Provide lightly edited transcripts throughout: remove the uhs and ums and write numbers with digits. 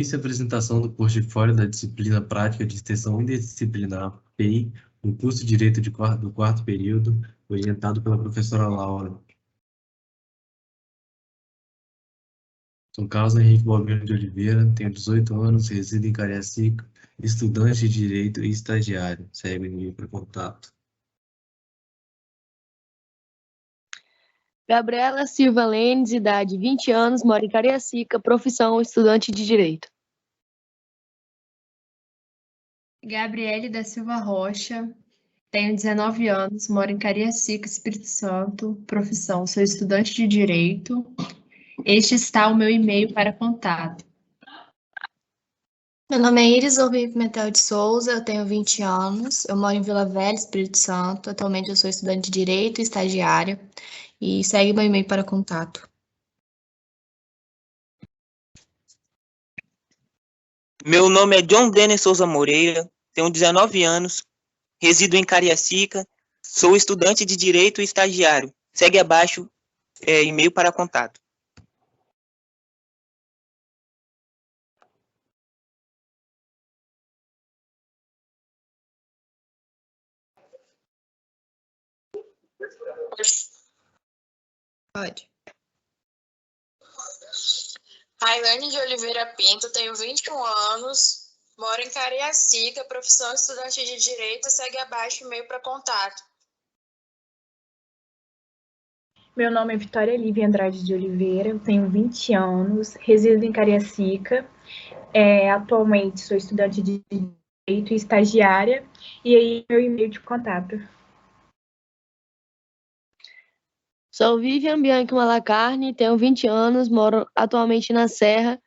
Fiz a apresentação do portfólio da disciplina Prática de Extensão Interdisciplinar, PEI, no curso de Direito do quarto período, orientado pela professora Laura. Sou Carlos Henrique Balbino de Oliveira, tenho 18 anos, resido em Cariacica, estudante de Direito e estagiário. Segue-me para contato. Gabriela Silva Lenes, idade 20 anos, mora em Cariacica, profissão estudante de Direito. Gabriele da Silva Rocha, tenho 19 anos, moro em Cariacica, Espírito Santo, profissão, sou estudante de Direito. Este está o meu e-mail para contato. Meu nome é Iris Orbi Pimentel de Souza, eu tenho 20 anos, eu moro em Vila Velha, Espírito Santo. Atualmente eu sou estudante de Direito e estagiária. E segue meu e-mail para contato. Meu nome é John Dennis Souza Moreira, tenho 19 anos, resido em Cariacica, sou estudante de Direito e estagiário. Segue abaixo e-mail para contato. Pode. Railane de Oliveira Pinto, tenho 21 anos, moro em Cariacica, profissão estudante de Direito, segue abaixo o e-mail para contato. Meu nome é Vitória Lívia Andrade de Oliveira, tenho 20 anos, resido em Cariacica, atualmente sou estudante de Direito e estagiária, e aí meu e-mail de contato. Sou Vivian Bianchi Malacarne, tenho 20 anos, moro atualmente na Serra.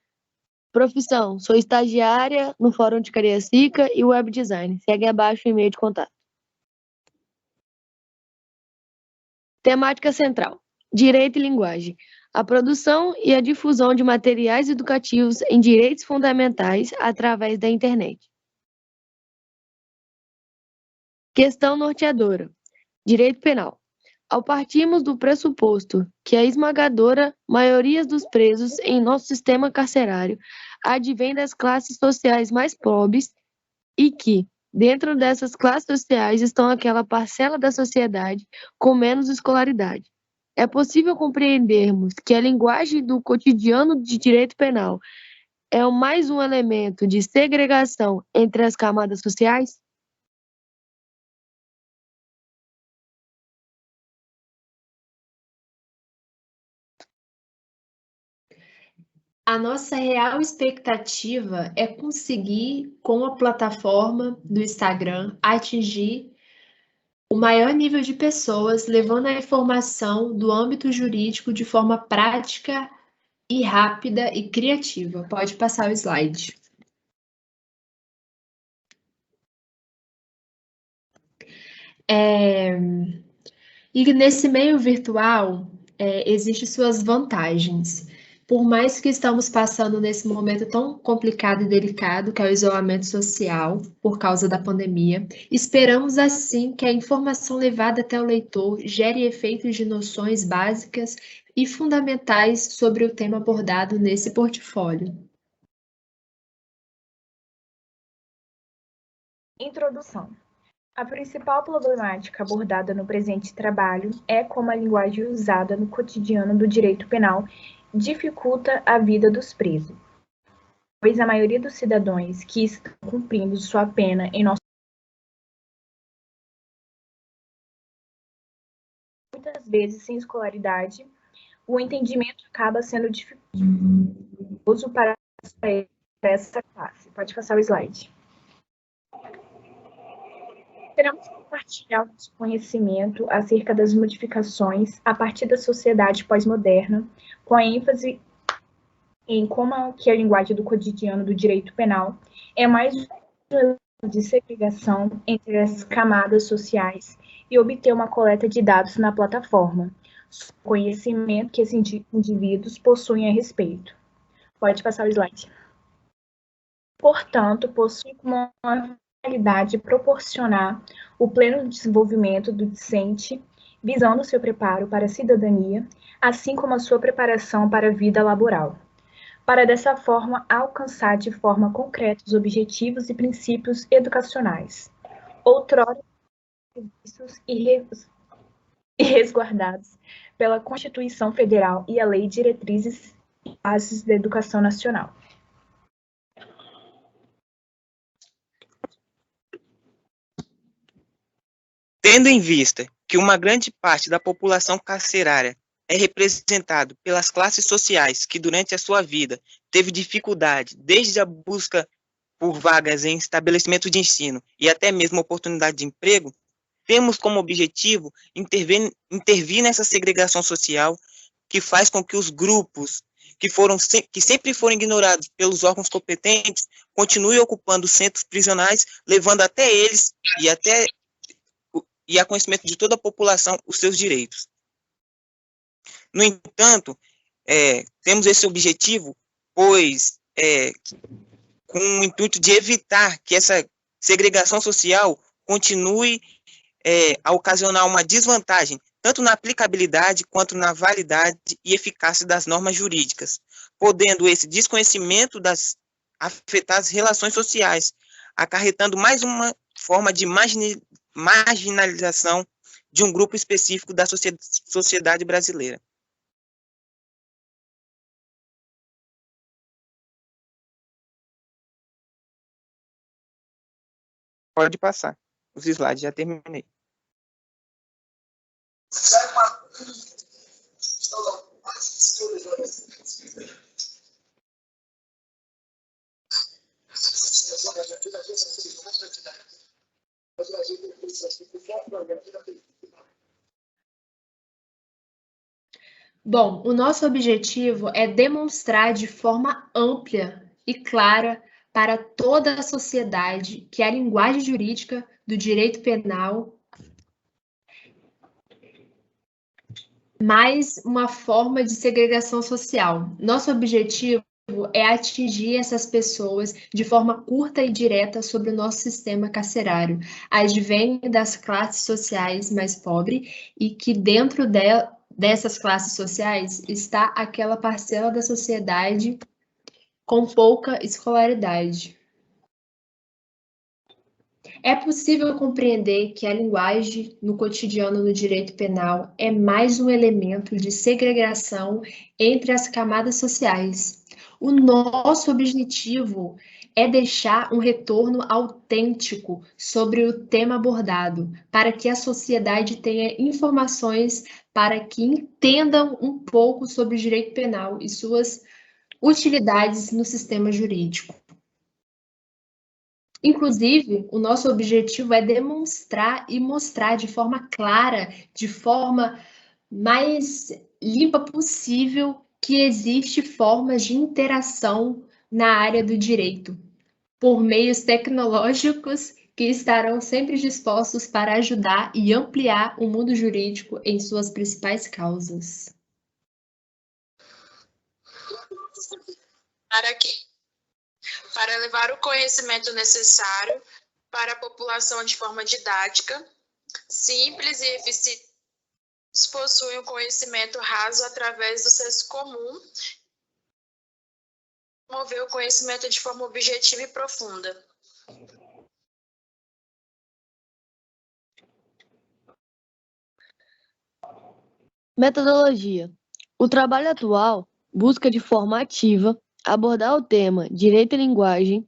Profissão, sou estagiária no Fórum de Cariacica e web design. Segue abaixo o e-mail de contato. Temática central: Direito e linguagem. A produção e a difusão de materiais educativos em direitos fundamentais através da internet. Questão norteadora: Direito penal. Ao partirmos do pressuposto que a esmagadora maioria dos presos em nosso sistema carcerário advém das classes sociais mais pobres e que, dentro dessas classes sociais, estão aquela parcela da sociedade com menos escolaridade, é possível compreendermos que a linguagem do cotidiano de direito penal é mais um elemento de segregação entre as camadas sociais? A nossa real expectativa é conseguir, com a plataforma do Instagram, atingir o maior nível de pessoas, levando a informação do âmbito jurídico de forma prática e rápida e criativa. Pode passar o slide. E nesse meio virtual, existem suas vantagens. Por mais que estamos passando nesse momento tão complicado e delicado, que é o isolamento social, por causa da pandemia, esperamos, assim, que a informação levada até o leitor gere efeitos de noções básicas e fundamentais sobre o tema abordado nesse portfólio. Introdução. A principal problemática abordada no presente trabalho é como a linguagem usada no cotidiano do direito penal dificulta a vida dos presos, pois a maioria dos cidadãos que estão cumprindo sua pena em nosso muitas vezes sem escolaridade, o entendimento acaba sendo dificultoso para essa classe. Pode passar o slide. Teremos que compartilhar nosso conhecimento acerca das modificações a partir da sociedade pós-moderna, com a ênfase em como que a linguagem do cotidiano do direito penal é mais de segregação entre as camadas sociais e obter uma coleta de dados na plataforma, conhecimento que esses indivíduos possuem a respeito. Pode passar o slide. Portanto, possui como uma finalidade proporcionar o pleno desenvolvimento do discente, visando seu preparo para a cidadania, assim como a sua preparação para a vida laboral. para dessa forma alcançar de forma concreta os objetivos e princípios educacionais, outrora previstos e resguardados pela Constituição Federal e a Lei de Diretrizes e Bases da Educação Nacional. Tendo em vista que uma grande parte da população carcerária é representado pelas classes sociais que durante a sua vida teve dificuldade desde a busca por vagas em estabelecimento de ensino e até mesmo oportunidade de emprego, temos como objetivo intervir nessa segregação social que faz com que os grupos que sempre foram ignorados pelos órgãos competentes continuem ocupando centros prisionais, levando até eles e a conhecimento de toda a população os seus direitos. No entanto, temos esse objetivo, pois com o intuito de evitar que essa segregação social continue a ocasionar uma desvantagem, tanto na aplicabilidade quanto na validade e eficácia das normas jurídicas, podendo esse desconhecimento afetar as relações sociais, acarretando mais uma forma de marginalização de um grupo específico da sociedade brasileira. Pode passar. Os slides, já terminei. Bom, o nosso objetivo é demonstrar de forma ampla e clara para toda a sociedade que a linguagem jurídica do direito penal mais uma forma de segregação social. Nosso objetivo é atingir essas pessoas de forma curta e direta sobre o nosso sistema carcerário. Advém das classes sociais mais pobres e que dentro dessas classes sociais está aquela parcela da sociedade com pouca escolaridade. É possível compreender que a linguagem no cotidiano no direito penal é mais um elemento de segregação entre as camadas sociais. O nosso objetivo é deixar um retorno autêntico sobre o tema abordado, para que a sociedade tenha informações para que entendam um pouco sobre o direito penal e suas utilidades no sistema jurídico. Inclusive, o nosso objetivo é demonstrar e mostrar de forma clara, de forma mais limpa possível, que existe formas de interação na área do direito, por meios tecnológicos que estarão sempre dispostos para ajudar e ampliar o mundo jurídico em suas principais causas. Para levar o conhecimento necessário para a população de forma didática, simples e eficiente, possuem um conhecimento raso através do senso comum, promover o conhecimento de forma objetiva e profunda. Metodologia. O trabalho atual busca de forma ativa abordar o tema Direito e Linguagem,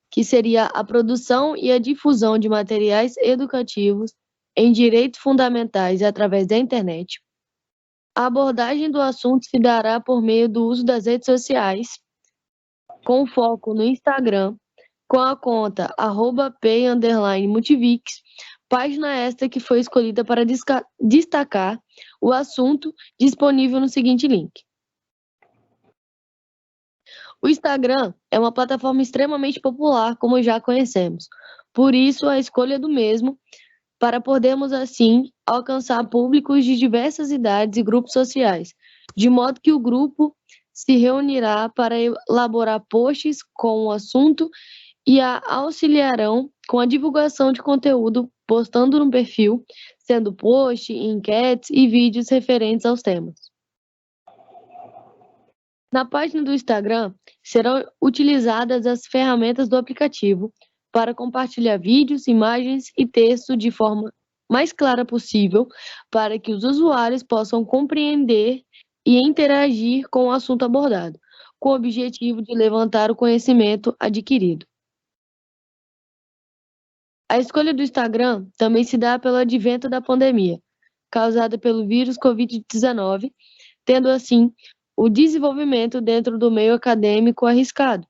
que seria a produção e a difusão de materiais educativos em direitos fundamentais através da internet. A abordagem do assunto se dará por meio do uso das redes sociais, com foco no Instagram, com a conta @p_multivix, página esta que foi escolhida para destacar o assunto, disponível no seguinte link. O Instagram é uma plataforma extremamente popular, como já conhecemos. Por isso, a escolha do mesmo, para podermos, assim, alcançar públicos de diversas idades e grupos sociais, de modo que o grupo se reunirá para elaborar posts com o assunto e a auxiliarão com a divulgação de conteúdo, postando no perfil, sendo post, enquetes e vídeos referentes aos temas. Na página do Instagram, serão utilizadas as ferramentas do aplicativo para compartilhar vídeos, imagens e texto de forma mais clara possível, para que os usuários possam compreender e interagir com o assunto abordado, com o objetivo de levantar o conhecimento adquirido. A escolha do Instagram também se dá pelo advento da pandemia, causada pelo vírus Covid-19, tendo assim o desenvolvimento dentro do meio acadêmico arriscado.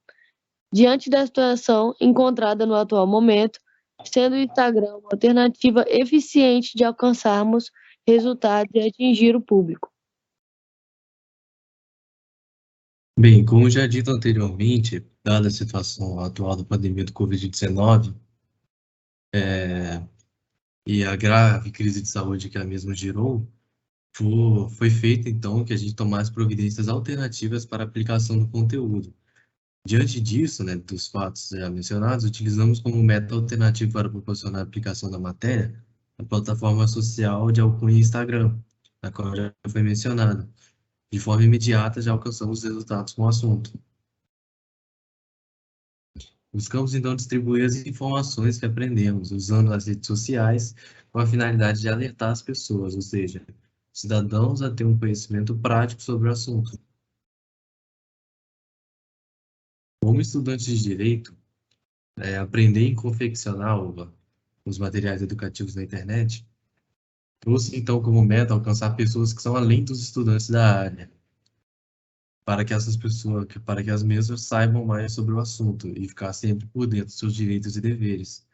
Diante da situação encontrada no atual momento, sendo o Instagram uma alternativa eficiente de alcançarmos resultados e atingir o público. Bem, como já dito anteriormente, dada a situação atual da pandemia do Covid-19 e a grave crise de saúde que a mesma gerou, foi feito então que a gente tomasse providências alternativas para a aplicação do conteúdo. Diante disso, né, dos fatos já mencionados, utilizamos como método alternativo para proporcionar a aplicação da matéria a plataforma social de alcunha Instagram, na qual já foi mencionada. De forma imediata, já alcançamos resultados com o assunto. Buscamos, então, distribuir as informações que aprendemos, usando as redes sociais, com a finalidade de alertar as pessoas, ou seja, cidadãos a ter um conhecimento prático sobre o assunto. Como estudantes de Direito, aprender e confeccionar os materiais educativos na internet trouxe, então, como meta alcançar pessoas que são além dos estudantes da área, para que as mesmas saibam mais sobre o assunto e ficar sempre por dentro dos seus direitos e deveres.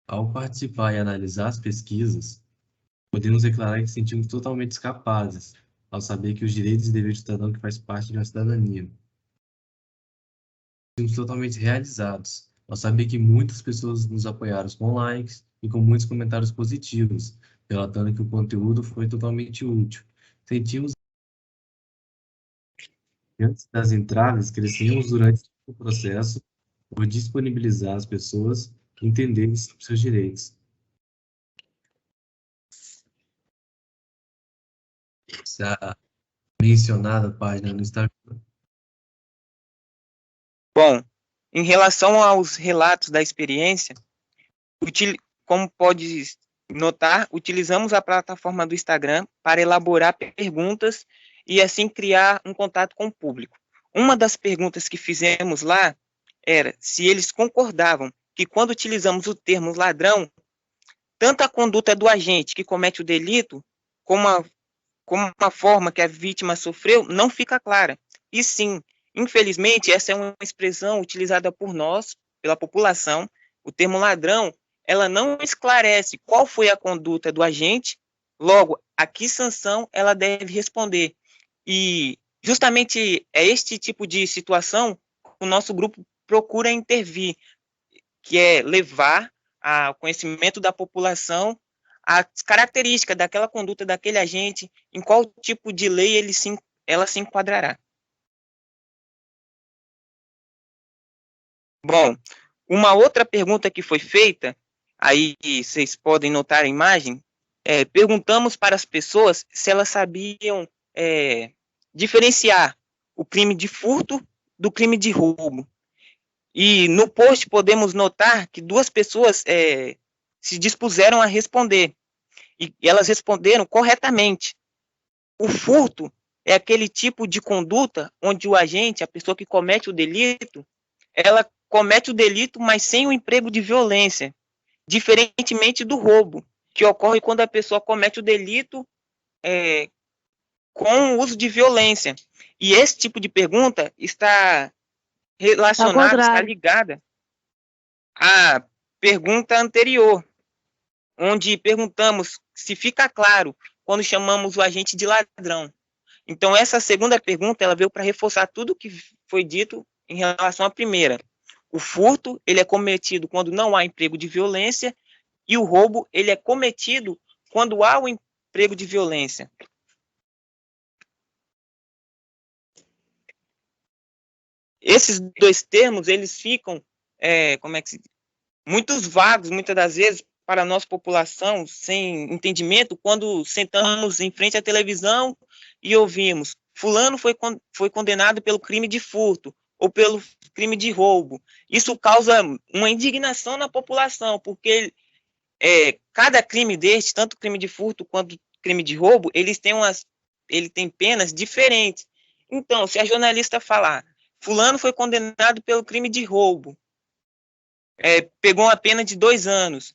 Ao participar e analisar as pesquisas, podemos declarar que sentimos totalmente capazes, ao saber que os direitos e deveres do cidadão que faz parte de uma cidadania. Sentimos totalmente realizados, ao saber que muitas pessoas nos apoiaram com likes e com muitos comentários positivos, relatando que o conteúdo foi totalmente útil. Sentimos antes das entradas, crescemos durante o processo por disponibilizar as pessoas que entenderem sobre seus direitos. Essa mencionada página no Instagram. Bom, em relação aos relatos da experiência, como pode notar, utilizamos a plataforma do Instagram para elaborar perguntas e assim criar um contato com o público. Uma das perguntas que fizemos lá era se eles concordavam que quando utilizamos o termo ladrão, tanto a conduta do agente que comete o delito, como a forma que a vítima sofreu, não fica clara. E sim, infelizmente, essa é uma expressão utilizada por nós, pela população. O termo ladrão, ela não esclarece qual foi a conduta do agente, logo, a que sanção ela deve responder. E justamente é este tipo de situação que o nosso grupo procura intervir, que é levar ao conhecimento da população as características daquela conduta daquele agente, em qual tipo de lei ela se enquadrará. Bom, uma outra pergunta que foi feita, aí vocês podem notar a imagem, perguntamos para as pessoas se elas sabiam diferenciar o crime de furto do crime de roubo. E no post podemos notar que 2 pessoas se dispuseram a responder, e elas responderam corretamente. O furto é aquele tipo de conduta onde o agente, a pessoa que comete o delito, ela comete o delito, mas sem o emprego de violência, diferentemente do roubo, que ocorre quando a pessoa comete o delito com o uso de violência. E esse tipo de pergunta está relacionada, está ligada à pergunta anterior, onde perguntamos se fica claro quando chamamos o agente de ladrão. Então, essa segunda pergunta, ela veio para reforçar tudo o que foi dito em relação à primeira. O furto, ele é cometido quando não há emprego de violência, e o roubo, ele é cometido quando há o emprego de violência. Esses 2 termos, eles ficam, muito vagos, muitas das vezes, para a nossa população, sem entendimento, quando sentamos em frente à televisão e ouvimos fulano foi condenado pelo crime de furto ou pelo crime de roubo. Isso causa uma indignação na população, porque cada crime deste, tanto crime de furto quanto crime de roubo, ele tem penas diferentes. Então, se a jornalista falar, fulano foi condenado pelo crime de roubo, pegou uma pena de 2 anos,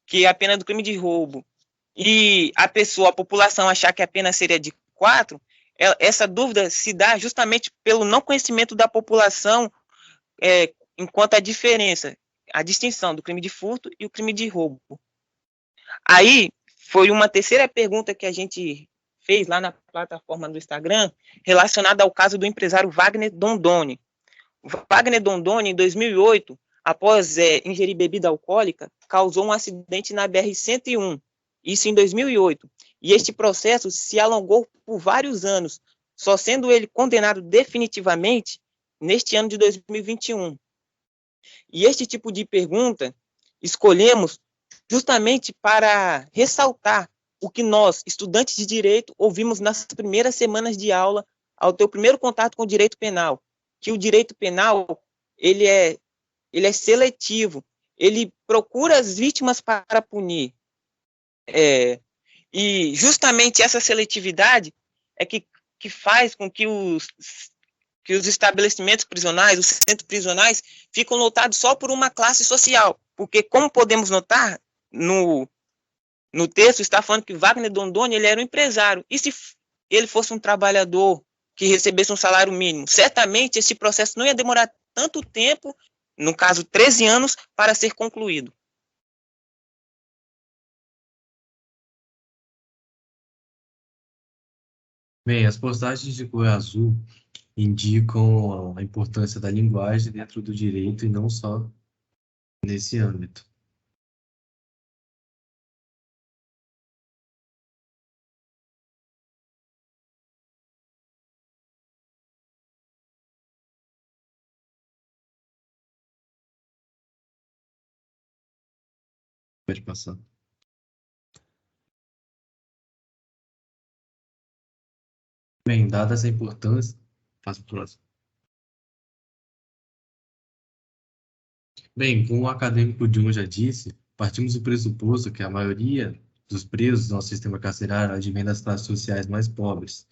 que é a pena do crime de roubo, e a população achar que a pena seria de 4, essa dúvida se dá justamente pelo não conhecimento da população enquanto a distinção do crime de furto e o crime de roubo. Aí, foi uma terceira pergunta que a gente fez lá na plataforma do Instagram, relacionada ao caso do empresário Wagner Dondoni. O Wagner Dondoni, em 2008, após ingerir bebida alcoólica, causou um acidente na BR-101, isso em 2008. E este processo se alongou por vários anos, só sendo ele condenado definitivamente neste ano de 2021. E este tipo de pergunta escolhemos justamente para ressaltar o que nós, estudantes de direito, ouvimos nas primeiras semanas de aula ao ter o primeiro contato com o direito penal, que o direito penal ele é seletivo, ele procura as vítimas para punir. E justamente essa seletividade é que faz com que os estabelecimentos prisionais, os centros prisionais, ficam lotados só por uma classe social. Porque, como podemos notar, no texto está falando que Wagner Dondoni ele era um empresário. E se ele fosse um trabalhador que recebesse um salário mínimo? Certamente esse processo não ia demorar tanto tempo, no caso 13 anos, para ser concluído. Bem, as postagens de cor azul indicam a importância da linguagem dentro do direito e não só nesse âmbito. Pode passar. Bem, dada essa importância, passo para o próximo. Bem, como o acadêmico John já disse, partimos do pressuposto que a maioria dos presos do nosso sistema carcerário advém das classes sociais mais pobres.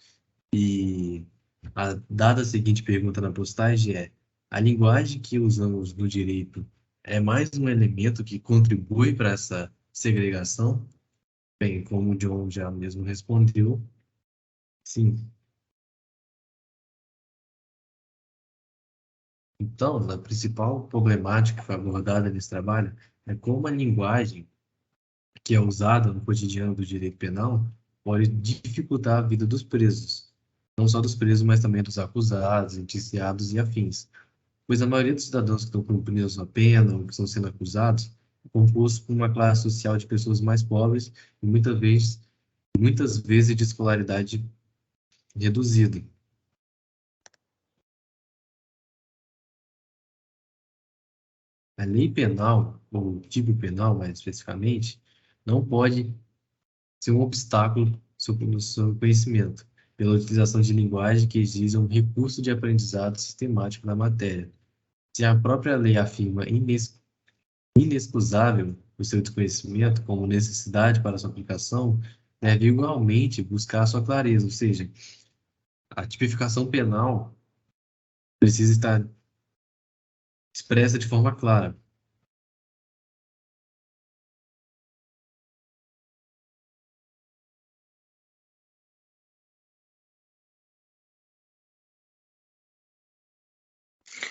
E dada a seguinte pergunta na postagem a linguagem que usamos no direito é mais um elemento que contribui para essa segregação? Bem, como o John já mesmo respondeu, sim. Então, a principal problemática que foi abordada nesse trabalho é como a linguagem que é usada no cotidiano do direito penal pode dificultar a vida dos presos. Não só dos presos, mas também dos acusados, indiciados e afins. Pois a maioria dos cidadãos que estão cumprindo a sua pena ou que estão sendo acusados é composto por uma classe social de pessoas mais pobres e muitas vezes de escolaridade reduzida. A lei penal, ou o tipo penal mais especificamente, não pode ser um obstáculo no seu conhecimento, pela utilização de linguagem que exija um recurso de aprendizado sistemático na matéria. Se a própria lei afirma inexcusável o seu desconhecimento como necessidade para sua aplicação, deve igualmente buscar sua clareza, ou seja, a tipificação penal precisa estar expressa de forma clara.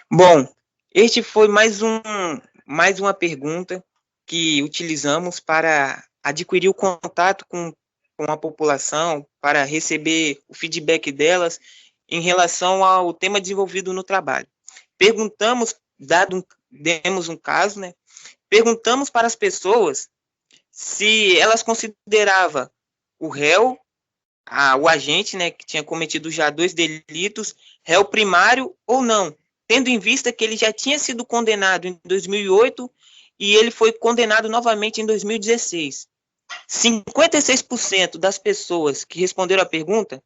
Bom, este foi mais uma pergunta que utilizamos para adquirir o contato com a população, para receber o feedback delas em relação ao tema desenvolvido no trabalho. Demos um caso, né? Perguntamos para as pessoas se elas consideravam o réu, o agente, né, que tinha cometido já 2 delitos, réu primário ou não, tendo em vista que ele já tinha sido condenado em 2008 e ele foi condenado novamente em 2016. 56% das pessoas que responderam a pergunta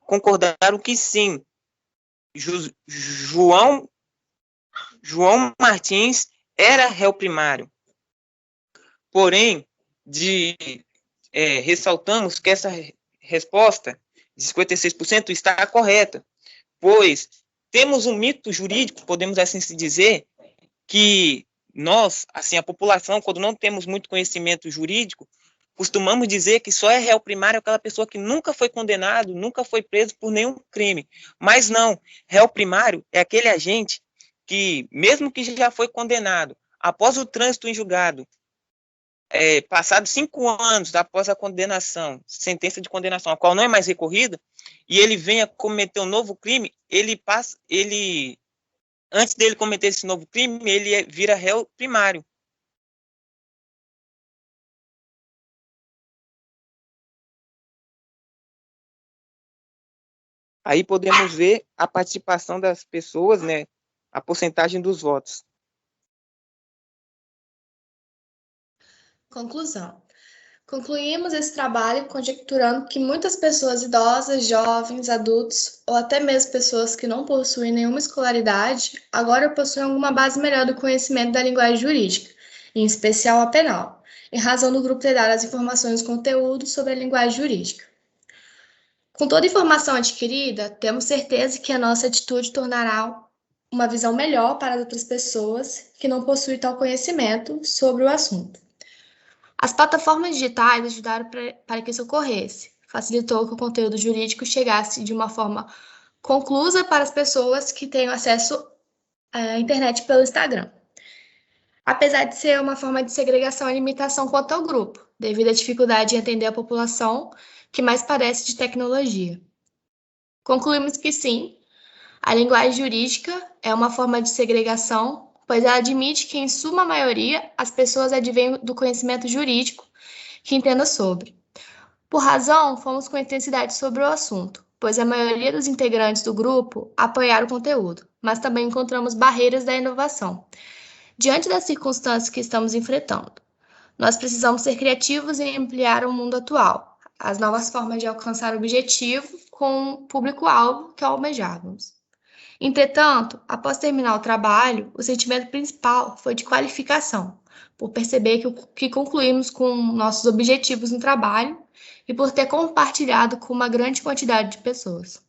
concordaram que sim, João Martins era réu primário. Porém, ressaltamos que essa resposta de 56% está correta, pois temos um mito jurídico, podemos assim se dizer, que nós, assim, a população, quando não temos muito conhecimento jurídico, costumamos dizer que só é réu primário aquela pessoa que nunca foi condenado, nunca foi preso por nenhum crime. Mas não, réu primário é aquele agente que, mesmo que já foi condenado, após o trânsito em julgado, passados 5 anos após a condenação, sentença de condenação, a qual não é mais recorrida, e ele venha cometer um novo crime, antes dele cometer esse novo crime, ele vira réu primário. Aí podemos ver a participação das pessoas, né, a porcentagem dos votos. Conclusão. Concluímos esse trabalho conjecturando que muitas pessoas idosas, jovens, adultos ou até mesmo pessoas que não possuem nenhuma escolaridade agora possuem alguma base melhor do conhecimento da linguagem jurídica, em especial a penal, em razão do grupo ter dado as informações e conteúdo sobre a linguagem jurídica. Com toda a informação adquirida, temos certeza que a nossa atitude tornará uma visão melhor para as outras pessoas que não possuem tal conhecimento sobre o assunto. As plataformas digitais ajudaram para que isso ocorresse, facilitou que o conteúdo jurídico chegasse de uma forma conclusa para as pessoas que têm acesso à internet pelo Instagram. Apesar de ser uma forma de segregação e limitação quanto ao grupo, devido à dificuldade em atender a população que mais parece de tecnologia. Concluímos que sim, a linguagem jurídica é uma forma de segregação, pois ela admite que, em suma maioria, as pessoas advêm do conhecimento jurídico que entendam sobre. Por razão, fomos com intensidade sobre o assunto, pois a maioria dos integrantes do grupo apoiaram o conteúdo, mas também encontramos barreiras da inovação. Diante das circunstâncias que estamos enfrentando, nós precisamos ser criativos e ampliar o mundo atual, as novas formas de alcançar o objetivo com o público-alvo que almejávamos. Entretanto, após terminar o trabalho, o sentimento principal foi de qualificação, por perceber que concluímos com nossos objetivos no trabalho e por ter compartilhado com uma grande quantidade de pessoas.